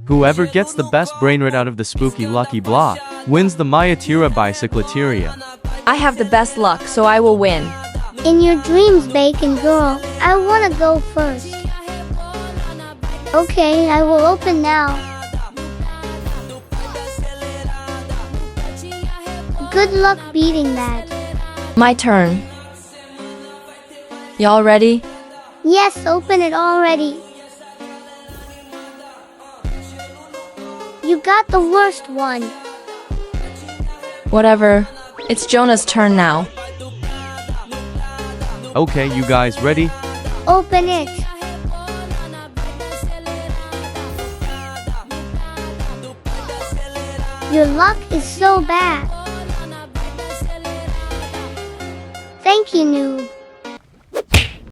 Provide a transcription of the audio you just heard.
Whoever gets the best brainrot out of the spooky lucky block wins the Mayatira Bicycleteria. I have the best luck, so I will win. In your dreams, Bacon Girl, I wanna go first. Okay, I will open now. Good luck beating that. My turn. Y'all ready? Yes, open it already. You got the worst one. Whatever. It's Jonah's turn now. Okay, you guys ready? Open it. Your luck is so bad. Thank you, noob.